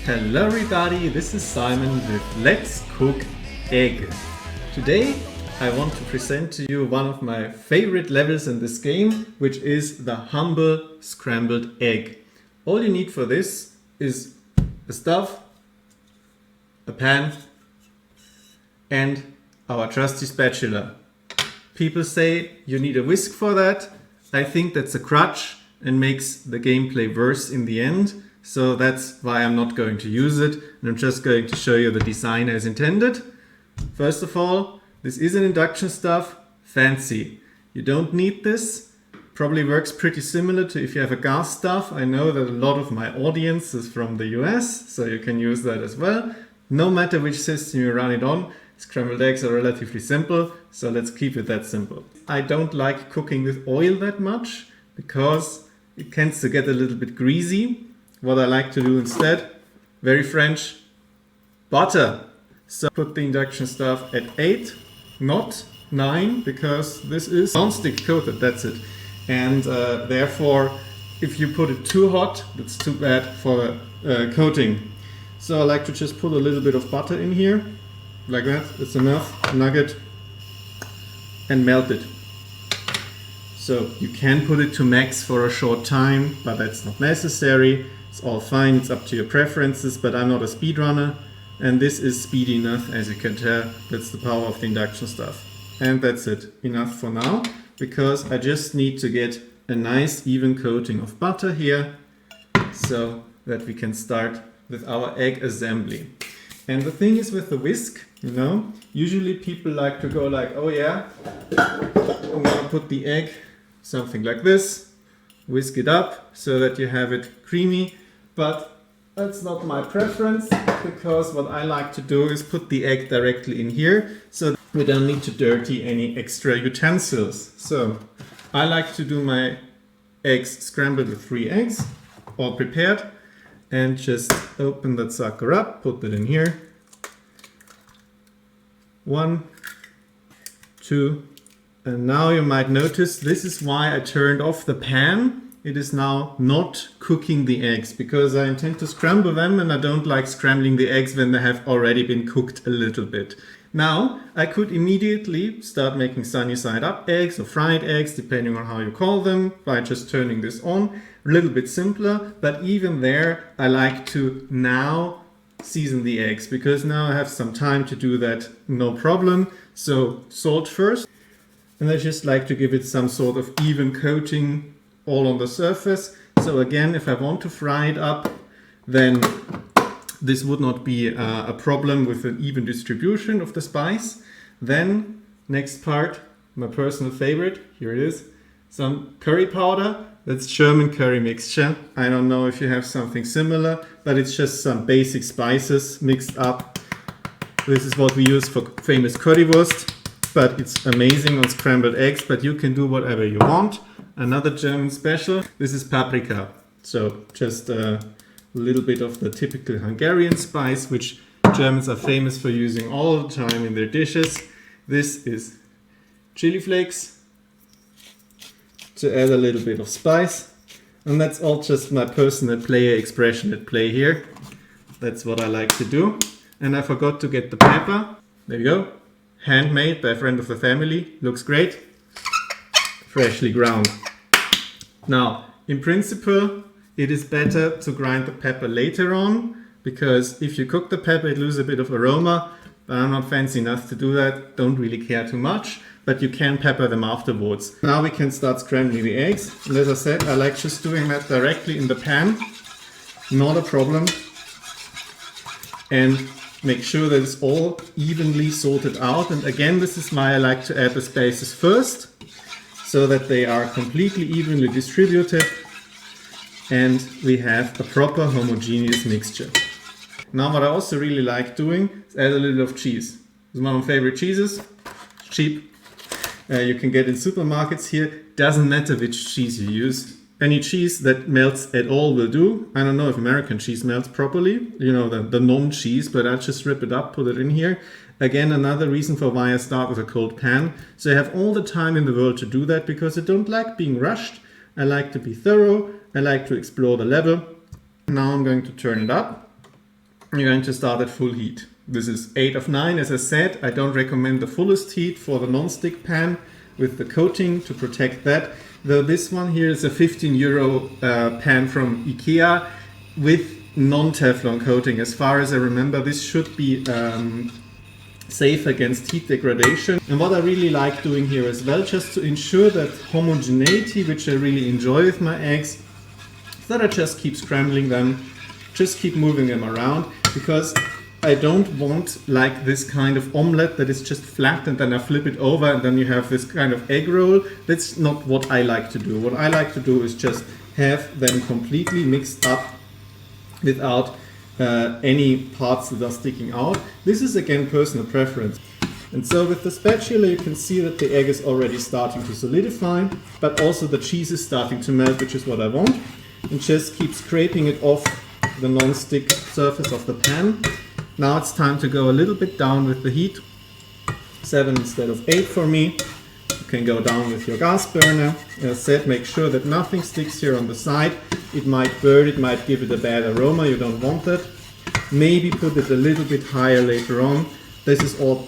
Hello everybody, this is Simon with Let's Cook Egg. Today I want to present to you one of my favorite levels in this game, which is the humble scrambled egg. All you need for this is a stove, a pan and our trusty spatula. People say you need a whisk for that. I think that's a crutch and makes the gameplay worse in the end. So that's why I'm not going to use it, and I'm just going to show you the design as intended. First of all, this is an induction stove, fancy. You don't need this. Probably works pretty similar to if you have a gas stove. I know that a lot of my audience is from the US, so you can use that as well. No matter which system you run it on, scrambled eggs are relatively simple, so let's keep it that simple. I don't like cooking with oil that much because it tends to get a little bit greasy. What I like to do instead, very French, butter. So put the induction stove at 8, not 9, because this is non-stick coated, that's it. And therefore, if you put it too hot, that's too bad for coating. So I like to just put a little bit of butter in here, like that, it's enough, nugget, and melt it. So you can put it to max for a short time, but that's not necessary. It's all fine, it's up to your preferences, but I'm not a speedrunner, and this is speedy enough, as you can tell. That's the power of the induction stove. And that's it, enough for now, because I just need to get a nice even coating of butter here, so that we can start with our egg assembly. And the thing is with the whisk, you know, usually people like to go like, oh yeah, I'm gonna put the egg, something like this, whisk it up so that you have it creamy. But that's not my preference, because what I like to do is put the egg directly in here so that we don't need to dirty any extra utensils. So I like to do my eggs scrambled with 3 eggs, all prepared, and just open that sucker up, put it in here. 1, 2, and now you might notice this is why I turned off the pan. It is now not cooking the eggs, because I intend to scramble them and I don't like scrambling the eggs when they have already been cooked a little bit. Now I could immediately start making sunny side up eggs or fried eggs, depending on how you call them, by just turning this on. A little bit simpler, but even there I like to now season the eggs, because now I have some time to do that, no problem. So salt first, and I just like to give it some sort of even coating all on the surface. So again, if I want to fry it up, then this would not be a problem with an even distribution of the spice. Then next part, my personal favorite, here it is, some curry powder. That's German curry mixture. I don't know if you have something similar, but it's just some basic spices mixed up. This is what we use for famous currywurst, but it's amazing on scrambled eggs, but you can do whatever you want. Another German special, this is paprika. So just a little bit of the typical Hungarian spice, which Germans are famous for using all the time in their dishes. This is chili flakes to add a little bit of spice. And that's all just my personal player expression at play here. That's what I like to do. And I forgot to get the pepper. There you go. Handmade by a friend of the family. Looks great. Freshly ground. Now, in principle, it is better to grind the pepper later on, because if you cook the pepper, it loses a bit of aroma, but I'm not fancy enough to do that, don't really care too much, but you can pepper them afterwards. Now we can start scrambling the eggs, and as I said, I like just doing that directly in the pan, not a problem, and make sure that it's all evenly sorted out. And again, this is why I like to add the spices first, so that they are completely evenly distributed and we have a proper homogeneous mixture. Now what I also really like doing is add a little of cheese. This is one of my favorite cheeses. It's cheap. You can get in supermarkets here. Doesn't matter which cheese you use. Any cheese that melts at all will do. I don't know if American cheese melts properly, you know, the non-cheese, but I'll just rip it up, put it in here. Again, another reason for why I start with a cold pan. So I have all the time in the world to do that, because I don't like being rushed. I like to be thorough. I like to explore the level. Now I'm going to turn it up. you're going to start at full heat. This is 8 of 9, as I said. I don't recommend the fullest heat for the non-stick pan with the coating to protect that. Though this one here is a €15 pan from IKEA with non-Teflon coating. As far as I remember, this should be safe against heat degradation. And what I really like doing here as well, just to ensure that homogeneity, which I really enjoy with my eggs, is that I just keep scrambling them, just keep moving them around, because I don't want like this kind of omelette that is just flat and then I flip it over and then you have this kind of egg roll. That's not what I like to do. What I like to do is just have them completely mixed up without any parts that are sticking out. This is again personal preference. And so with the spatula you can see that the egg is already starting to solidify, but also the cheese is starting to melt, which is what I want. And just keep scraping it off the non-stick surface of the pan. Now it's time to go a little bit down with the heat. 7 instead of 8 for me. You can go down with your gas burner. As I said, make sure that nothing sticks here on the side. It might burn, it might give it a bad aroma, you don't want that. Maybe put it a little bit higher later on. This is all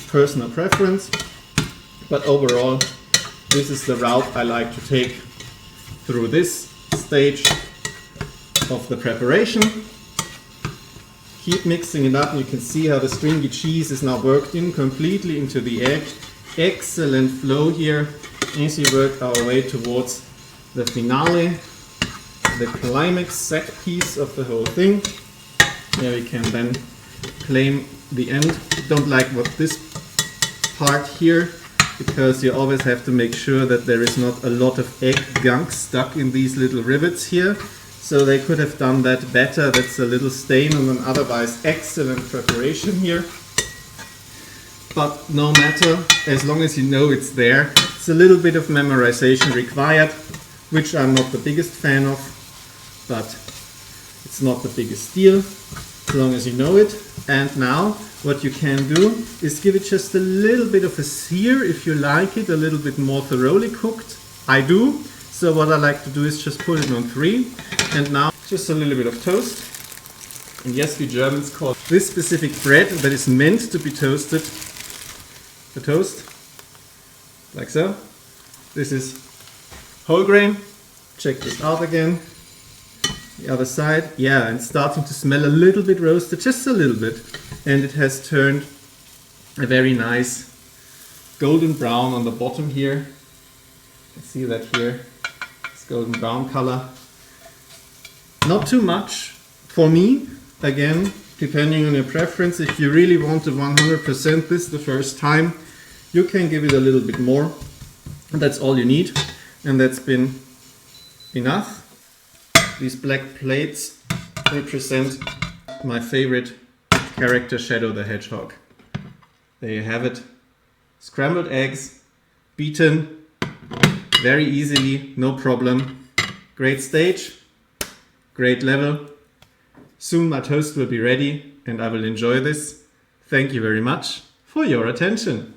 personal preference. But overall, this is the route I like to take through this stage of the preparation. Keep mixing it up and you can see how the stringy cheese is now worked in completely into the egg. Excellent flow here as we work our way towards the finale, the climax set piece of the whole thing. There we can then claim the end. Don't like what this part here, because you always have to make sure that there is not a lot of egg gunk stuck in these little rivets here. So they could have done that better. That's a little stain on an otherwise excellent preparation here. But no matter, as long as you know it's there. It's a little bit of memorization required, which I'm not the biggest fan of, but it's not the biggest deal, as long as you know it. And now what you can do is give it just a little bit of a sear if you like it, a little bit more thoroughly cooked. I do. So what I like to do is just put it on 3. And now just a little bit of toast. And yes, we Germans call this specific bread that is meant to be toasted the toast, like so. This is whole grain. Check this out again. The other side, yeah, and starting to smell a little bit roasted, just a little bit. And it has turned a very nice golden brown on the bottom here. You can see that here, it's golden brown color. Not too much for me, again, depending on your preference. If you really want to 100% this the first time, you can give it a little bit more. That's all you need, and that's been enough. These black plates represent my favorite character, Shadow the Hedgehog. There you have it. Scrambled eggs, beaten very easily, no problem. Great stage, great level. Soon my toast will be ready and I will enjoy this. Thank you very much for your attention.